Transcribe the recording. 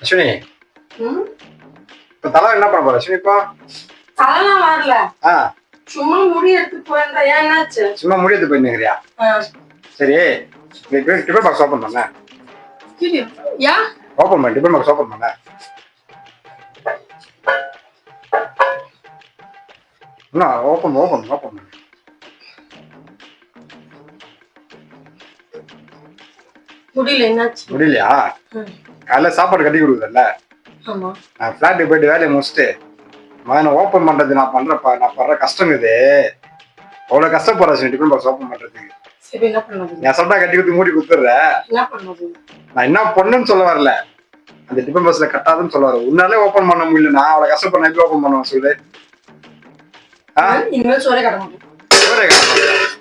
அஸ்வினி ம் இப்ப தலை என்ன பண்ண போற அஸ்வினி இப்போ? தலைலாம் வரல. ஆ சும்மா முடி எடுத்து போயிருந்தா ஏன் என்னாச்சு? சும்மா முடியாது போயிருந்துக்கிறியா? சரி டிஃபன் பாக்ஸ் ஓப்பன் பண்ண. யா ஓப்பன் பண்ண டிஃபன் பாக்ஸ் ஓப்பன் பண்ண. என்ன ஓப்பன் ஓப்பன் ஓப்பன் பண்ண. முடியல என்னாச்சு? முடியலையா? காலைல சாப்பாடு கட்டி கொடுக்குறல்ல, ஆமா. நான் ஃப்ளாட்டுக்கு போயிட்டு வேலையை முடிச்சுட்டு மகனை ஓப்பன் பண்றது நான் பண்றப்பா, நான் படுற கஷ்டம் இது. அவ்வளவு கஷ்டப்படுற அஸ்வினி டிஃபன் பாக்ஸ் ஓப்பன் பண்றதுக்கு. சரி என்ன பண்ணது? நீ அசல்ட்டா கட்டி கொடுத்து மூடி கொடுத்துட்ற. என்ன பண்ணது? நான் என்ன பொண்ணுன்னு சொல்ல வரல, அந்த டிஃபன் பாக்ஸ்ல கட்டாதுன்னு சொல்ல வரேன். உன்னாலே ஓப்பன் பண்ண முடியல, நான் அவ்வளவு கஷ்டப்பட எப்படி ஓப்பன் பண்ணுவேன் சொல்லு? இனிமேல் சோறே கட்ட மாட்டேன். ஒரே கஷ்டம்.